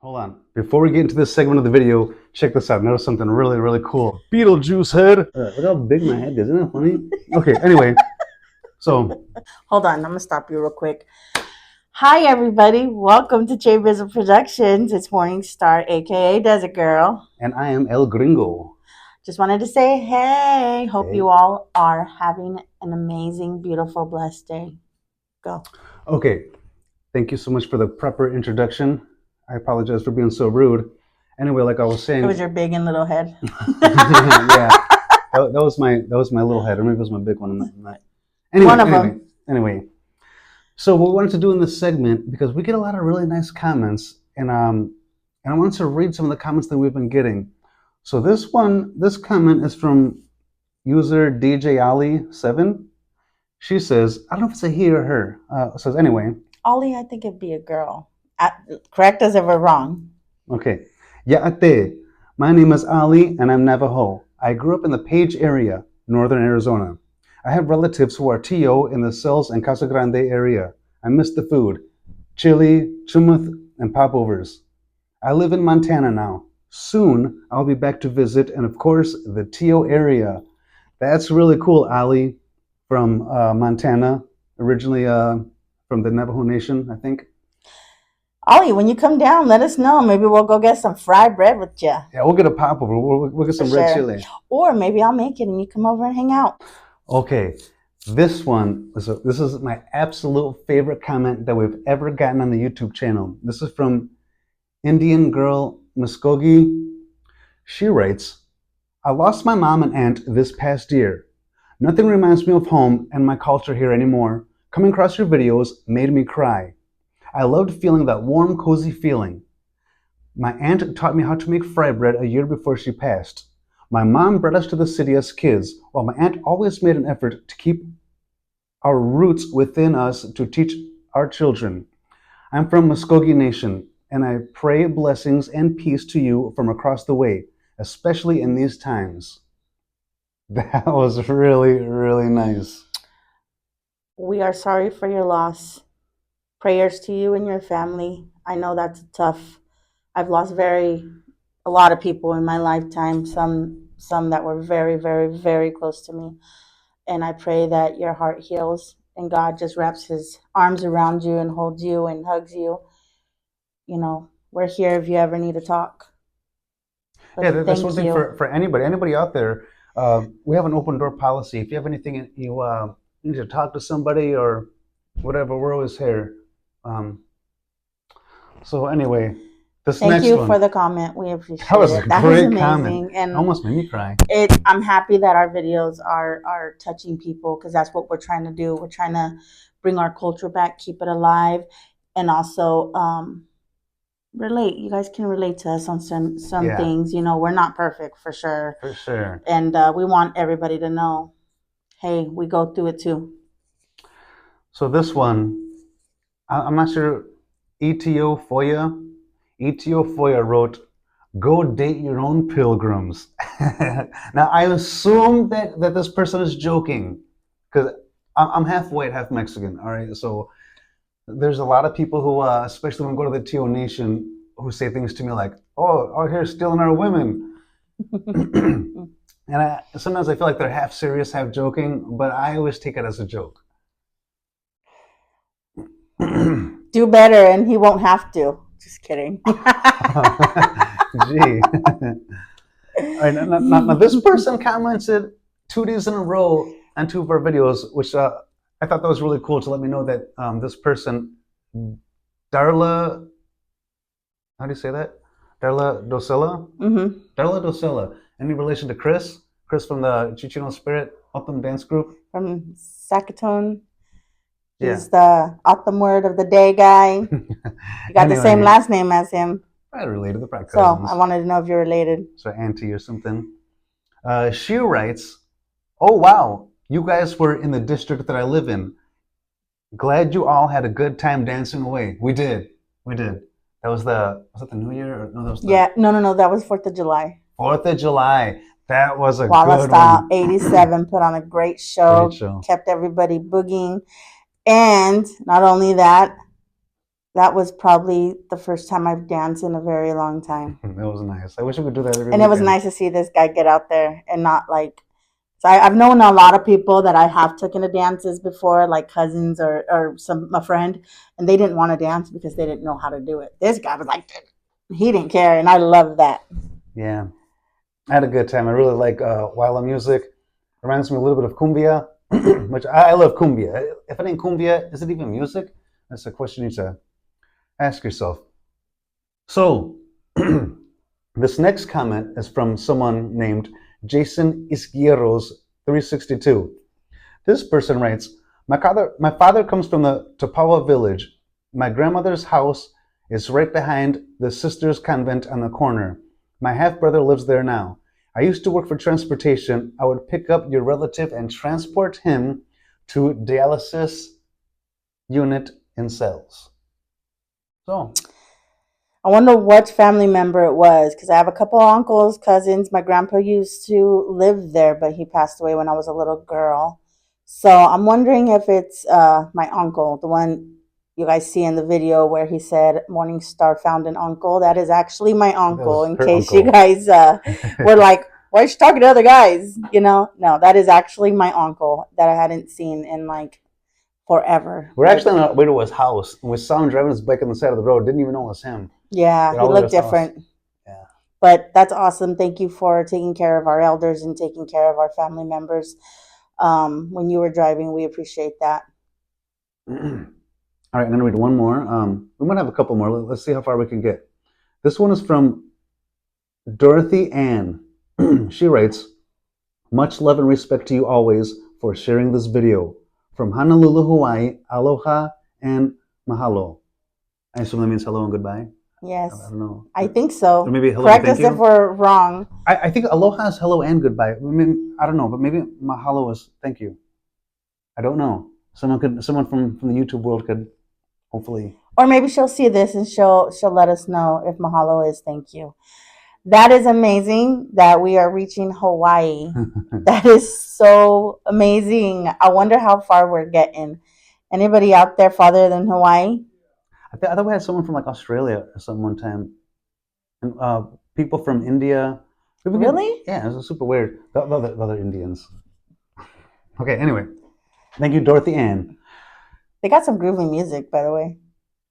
Hold on. Before we get into this segment of the video, check this out. Notice something really, really cool. Beetlejuice head. Look how big my head is. Isn't that funny? Okay, anyway. So. Hold on. I'm going to stop you real quick. Hi, everybody. Welcome to J Bizzle Productions. It's Morningstar, a.k.a. Desert Girl. And I am El Gringo. Just wanted to say, hey. Hope you all are having an amazing, beautiful, blessed day. Go. Okay. Thank you so much for the proper introduction. I apologize for being so rude. Anyway, like I was saying, it was your big and little head. Yeah, that was my little head, or maybe it was my big one. Anyway, one of them. Anyway, so what we wanted to do in this segment, because we get a lot of really nice comments, and I wanted to read some of the comments that we've been getting. So this comment is from user DJ Ali 7. She says, I don't know if it's a he or her. Says anyway. Ollie, I think it'd be a girl. Correct us if we're wrong. Okay. Ya'ate. My name is Ali and I'm Navajo. I grew up in the Page area, northern Arizona. I have relatives who are TO in the Cells and Casa Grande area. I miss the food. Chili, chumuth, and popovers. I live in Montana now. Soon I'll be back to visit, and of course, the TO area. That's really cool, Ali, from Montana, originally from the Navajo Nation, I think. Ollie, when you come down, let us know. Maybe we'll go get some fried bread with you. Yeah, we'll get a popover. We'll get some red chili. Or maybe I'll make it and you come over and hang out. Okay, this is my absolute favorite comment that we've ever gotten on the YouTube channel. This is from Indian Girl Muskogee. She writes, I lost my mom and aunt this past year. Nothing reminds me of home and my culture here anymore. Coming across your videos made me cry. I loved feeling that warm, cozy feeling. My aunt taught me how to make fry bread a year before she passed. My mom brought us to the city as kids, while my aunt always made an effort to keep our roots within us to teach our children. I'm from Muskogee Nation, and I pray blessings and peace to you from across the way, especially in these times. That was really, really nice. We are sorry for your loss. Prayers to you and your family. I know that's tough. I've lost a lot of people in my lifetime, some that were very, very, very close to me. And I pray that your heart heals and God just wraps his arms around you and holds you and hugs you. You know, we're here if you ever need to talk. But yeah, that's one thing for anybody out there. We have an open door policy. If you have anything you need to talk to somebody or whatever, we're always here. So anyway, Thank you for the comment. We appreciate it. That was a great comment. And almost made me cry. I'm happy that our videos are touching people because that's what we're trying to do. We're trying to bring our culture back, keep it alive, and also relate. You guys can relate to us on some things. You know, we're not perfect for sure. For sure. And we want everybody to know, hey, we go through it too. So this one, I'm not sure. ETO Foya wrote, go date your own pilgrims. Now, I assume that this person is joking because I'm half white, half Mexican. All right. So there's a lot of people who, especially when we go to the TO Nation, who say things to me like, oh, out here stealing our women. And sometimes I feel like they're half serious, half joking, but I always take it as a joke. Do better and he won't have to. Just kidding. Gee. All right, now this person commented 2 days in a row on 2 of our videos, which I thought that was really cool to let me know that this person, Darla, how do you say that? Darla Docella? Mm-hmm. Darla Docella. Any relation to Chris? Chris from the Chichino Spirit Autumn Dance Group? From Zacatone. He's the Autumn Word of the Day guy. You got the same last name as him. I related the practice. So I wanted to know if you're related. So auntie or something. She writes, oh wow, you guys were in the district that I live in. Glad you all had a good time dancing away. We did. That was that the New Year? Or, no, that was no, that was 4th of July. 4th of July. That was a Walla good Style one. 87 put on a great show. Kept everybody boogieing. And not only that, That was probably the first time I've danced in a very long time. That was nice. I wish we could do that every And it was weekend. nice to see this guy get out there and not like. So I've known a lot of people that I have taken to dances before, like cousins or some a friend, and they didn't want to dance because they didn't know how to do it. This guy was like, he didn't care, and I love that. Yeah, I had a good time. I really like Wila music. Reminds me a little bit of cumbia, which I love cumbia. If it ain't cumbia, is it even music? That's a question you need to ask yourself. So, this next comment is from someone named Jason Isguieros 362. This person writes, my father comes from the Topawa village. My grandmother's house is right behind the sisters' convent on the corner. My half brother lives there now. I used to work for transportation. I would pick up your relative and transport him to dialysis unit in cells. So, I wonder what family member it was because I have a couple of uncles, cousins. My grandpa used to live there, but he passed away when I was a little girl. So I'm wondering if it's my uncle, the one you guys see in the video where he said Morningstar found an uncle. That is actually my that uncle, was in her case you uncle. guys were like, why is she talking to other guys? No, that is actually my uncle that I hadn't seen in like forever. We're Like, actually on our way to his house, and we saw him driving his bike on the side of the road. Didn't even know it was him. yeah, Get he all the way to looked his house. different. Yeah. But that's awesome. Thank you for taking care of our elders and taking care of our family members when you were driving. We appreciate that. All right, I'm going to read one more. We might have a couple more. Let's see how far we can get. This one is from Dorothy Ann. She writes, much love and respect to you always for sharing this video. From Honolulu, Hawaii, aloha and mahalo. I assume that means hello and goodbye. I Yes, don't know. I think Or so. maybe hello and Correct thank us if you. we're wrong. I think aloha is hello and goodbye. I mean, I don't know, but maybe mahalo is thank you. I don't know. Someone from the YouTube world could hopefully. Or maybe she'll see this and she'll let us know if mahalo is thank you. That is amazing that we are reaching Hawaii. That is so amazing. I wonder how far we're getting. Anybody out there farther than Hawaii? I thought we had someone from like Australia or something one time, and people from India. We get, Really? yeah, it was super weird. The other Indians. Okay, anyway, thank you, Dorothy Ann. They got some groovy music, by the way.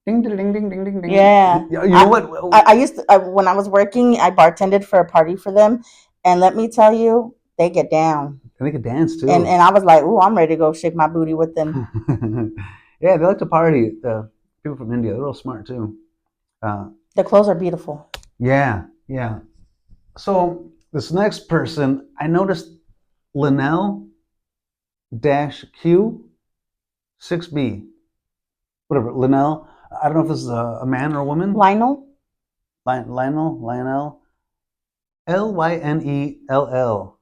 Ding ding ding ding ding ding ding. Yeah. You know I, what? I used to, when I was working, I bartended for a party for them. And let me tell you, they get down. They can dance And, too. and I was like, ooh, I'm ready to go shake my booty with them. Yeah, they like to party. People from India, they're real smart too. Uh, The clothes are beautiful. yeah, yeah. So this next person, I noticed Linnell dash Q 6B. Whatever, Linnell. I don't know if this is a man or a woman. Lionel? Lionel. Lynell.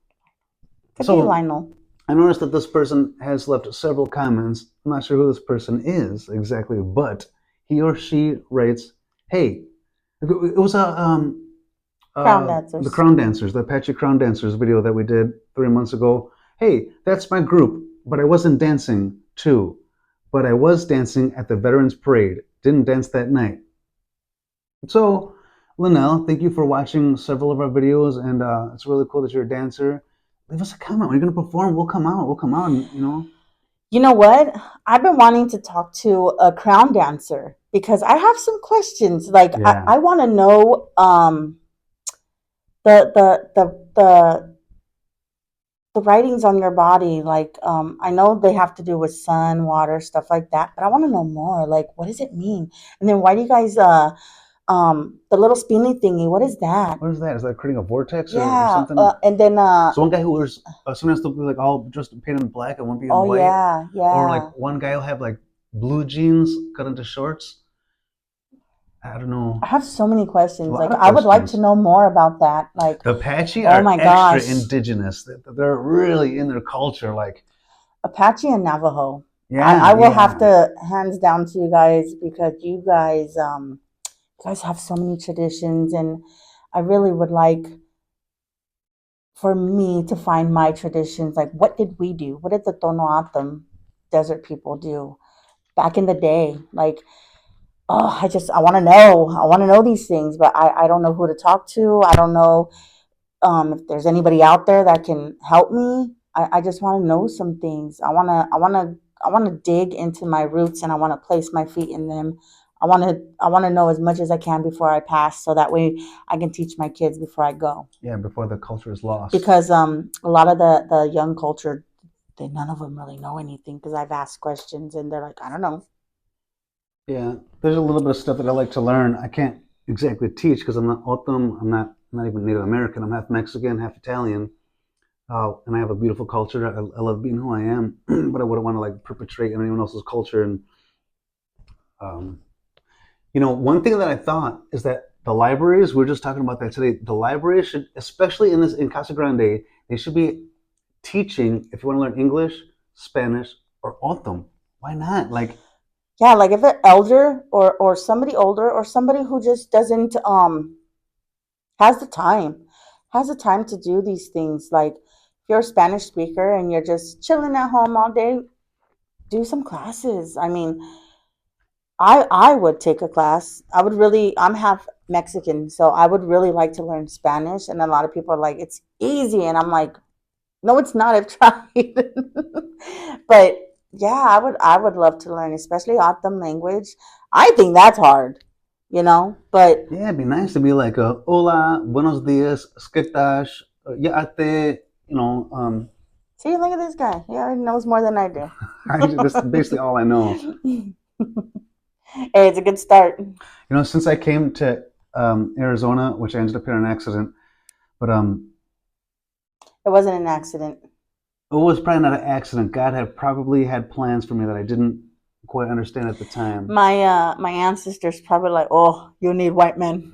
Could be So Lionel. I noticed that this person has left several comments. I'm not sure who this person is exactly, but he or she writes, "Hey, it was Crown the dancers. Crown Dancers, the Apache Crown Dancers video that we did 3 months ago. Hey, that's my group, but I wasn't dancing too. But I was dancing at the Veterans Parade. Didn't dance that night. So, Linnell, thank you for watching several of our videos, and it's really cool that you're a dancer. Leave us a comment. When you're gonna perform, we'll come out. We'll come out, and You know what? I've been wanting to talk to a crown dancer because I have some questions. Like yeah. I want to know the the the the the writings on your body. Like I know they have to do with sun, water, stuff like that, but I want to know more. Like what does it mean? And then why do you guys the little spinny thingy, what is that? What is that? Is that creating a vortex or Yeah, something? and then So one guy who wears sometimes they'll be like all just painted in black and one be in oh white, yeah, or like yeah. one guy will have like blue jeans cut into shorts. I don't I know. have so many A questions. lot Like of I would like to questions. know more about that. Like, The Apache oh are my extra gosh, indigenous. They're really in their culture. Like, Apache and Navajo. I yeah, will have yeah. to hands down to you guys because you guys have so many traditions and I really would like for me to find my traditions. Like what did we do? What did the Tonoatam desert people do back in the day? Like oh, I want to know. I want to know these things, but I don't know who to talk to. I don't know if there's anybody out there that can help me. I just want to know some things. I want to dig into my roots, and I want to place my feet in them. I want to know as much as I can before I pass, so that way I can teach my kids before I go. Yeah, before the culture is lost. Because a lot of the young culture, they none of them really know anything, because I've asked questions and they're like, I don't know. Yeah, there's a little bit of stuff that I like to learn. I can't exactly teach because I'm not Autumn. I'm not even Native American. I'm half Mexican, half Italian. And I have a beautiful culture. I love being who I am, but I wouldn't want to like perpetrate anyone else's culture. And um, one thing that I thought is that the libraries. We are just talking about that today. The libraries should, especially in Casa Grande, they should be teaching if you want to learn English, Spanish, or Autumn. Why not? Like, Yeah, like if an elder or somebody older or somebody who just doesn't has the time, has the time to do these things. Like if you're a Spanish speaker and you're just chilling at home all day, do some classes. I mean, I would take a class. I would really. I'm half Mexican, so I would really like to learn Spanish. And a lot of people are like, it's easy, and I'm like, no, it's not. I've tried. But yeah, I would love to learn, especially Autumn language. I think that's hard, but yeah, it'd be nice to be like, hola, buenos dias, skitash, ya ate, see, look at this guy. He already knows more than I do. that's basically all I know. Hey, it's a good start. Since I came to Arizona, which I ended up in an accident, but It wasn't an accident. it was probably not an accident. God had probably had plans for me that I didn't quite understand at the time. My ancestors probably like, oh, you need white men.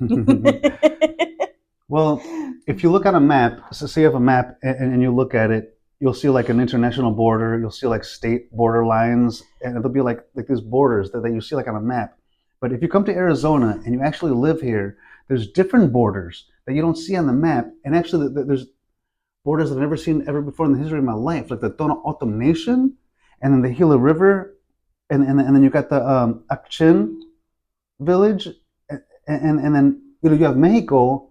Well, if you look on a map, so say you have a map and you look at it, you'll see like an international border, you'll see like state border lines, and there'll be like these borders that you see like on a map. But if you come to Arizona and you actually live here, there's different borders that you don't see on the map, and actually there's borders that I've never seen ever before in the history of my life, like the Tono O'odham Nation, and then the Gila River, and then you got the Akchin village, and then you have Mexico,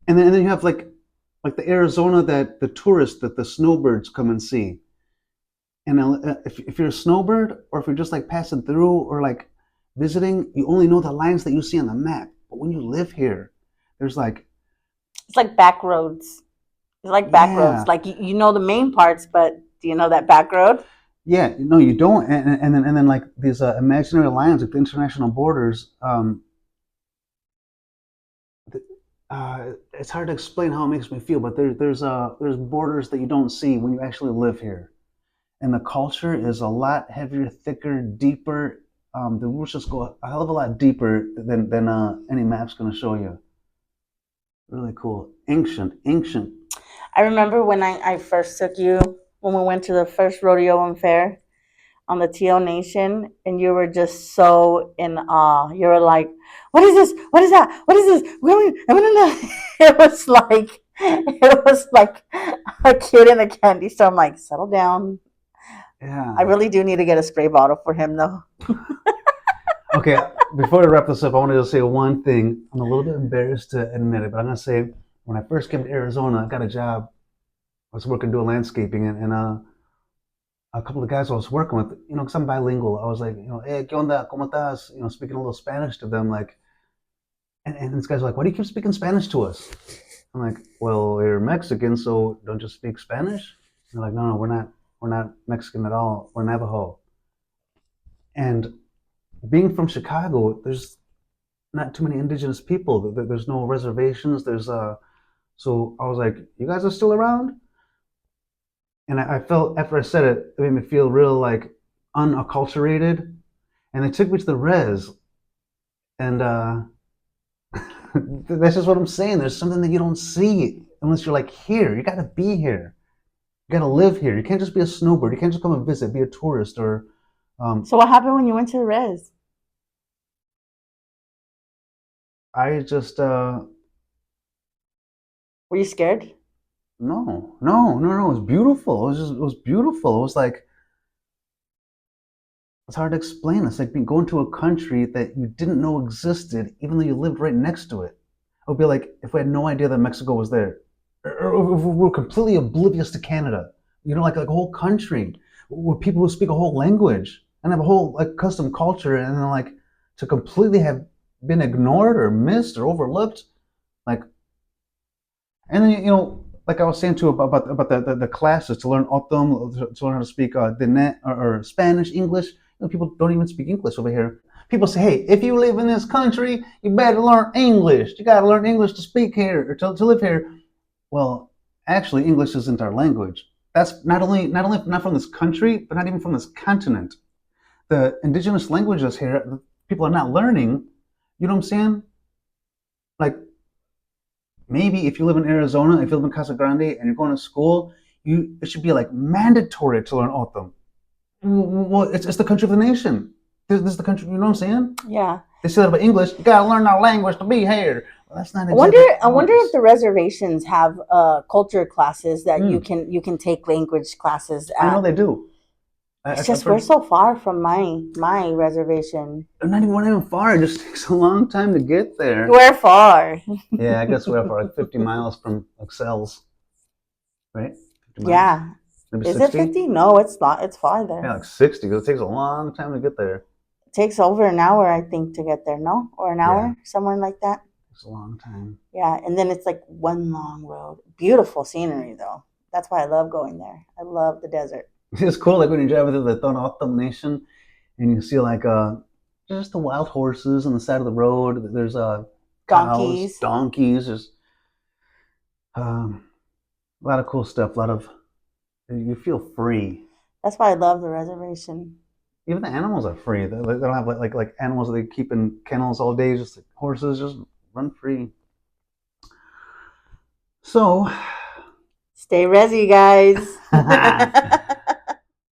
and then you have like the Arizona that the tourists, that the snowbirds come and see. And if you're a snowbird, or if you're just like passing through or like visiting, you only know the lines that you see on the map. But when you live here, there's like, It's like back roads. It's like back roads. yeah, Like you know the main parts, but do you know that back road? yeah, no, you don't. And then like these imaginary lines, like the international borders. It's hard to explain how it makes me feel, but there's borders that you don't see when you actually live here, and the culture is a lot heavier, thicker, deeper. The roots just go a hell of a lot deeper than any map's going to show you. Really cool, ancient, ancient. I remember when I first took you, when we went to the first rodeo and fair on the Teal Nation, and you were just so in awe. You were like, "What is this? What is that? What is this? I want to know." It was like a kid in a candy store. I'm like, settle down. I Yeah. really do need to get a spray bottle for him, though. Okay. Before we wrap this up, I wanted to say one thing. I'm a little bit embarrassed to admit it, but I'm gonna say when I first came to Arizona, I got a job. I was working doing landscaping, and a couple of guys I was working with, because I'm bilingual, I was like, hey, ¿qué onda? ¿Cómo estás? Speaking a little Spanish to them, like, and these guys are like, why do you keep speaking Spanish to us? I'm like, well, you're Mexican, so don't just speak Spanish. They're like, no, no, we're not Mexican at all. We're Navajo. And being from Chicago, there's not too many indigenous people. There's no reservations. So I was like, you guys are still around? And I felt after I said it, it made me feel real like unacculturated. And they took me to the res, and that's just what I'm saying. There's something that you don't see unless you're like here. You got to be here. You got to live here. You can't just be a snowbird. You can't just come and visit, be a tourist, or So what happened when you went to the res? I just Were you scared? no, no, no, no. It was beautiful. It was beautiful. It was like It's hard to explain. It's like going to a country that you didn't know existed, even though you lived right next to it. It would be like if we had no idea that Mexico was there, or if we were completely oblivious to Canada. Like a whole country with people who speak a whole language and have a whole like custom culture, and then like to completely have been ignored or missed or overlooked, like. And then like I was saying too about the classes to learn autumn, to learn how to speak the net or Spanish, English. People don't even speak English over here. People say, hey, if you live in this country, you better learn English. You got to learn English to speak here or to live here. Well, actually, English isn't our language. That's not from this country, but not even from this continent. The indigenous languages here, people are not learning. You know what I'm saying? Like maybe if you live in Arizona, if you live in Casa Grande, and you're going to school, it should be like mandatory to learn autumn. Well, it's the country of the nation. This is the country. You know what I'm saying? Yeah. They say that about English. You gotta learn our language to be here. Well, that's not I wonder. exactly I how it wonder if is. the reservations have culture classes that you Mm, can take language classes I know at. they do. It's I've just we're heard. so far from my reservation. Not even far. It just takes a long time to get there. We're far. Yeah, I guess we're for like 50 miles from Excels, right? 50 miles, Yeah. maybe Is it 60. 50? No, it's not. It's Yeah, farther. like 60. Because it takes a long time to get there. It takes over an hour, I think, to get there. No, or an Yeah, hour, somewhere like that. it's a long time. Yeah, and then it's like one long road. Beautiful scenery, though. That's why I love going there. I love the desert. It's cool, like when you drive through the Autumn Nation and you see like just the wild horses on the side of the road. There's cows, Donkeys. donkeys. There's a lot of cool stuff. A lot of you feel free. That's why I love the reservation. Even the animals are free. They don't have like animals that they keep in kennels all day. Just like horses, just run free. So Stay Rezzy, guys.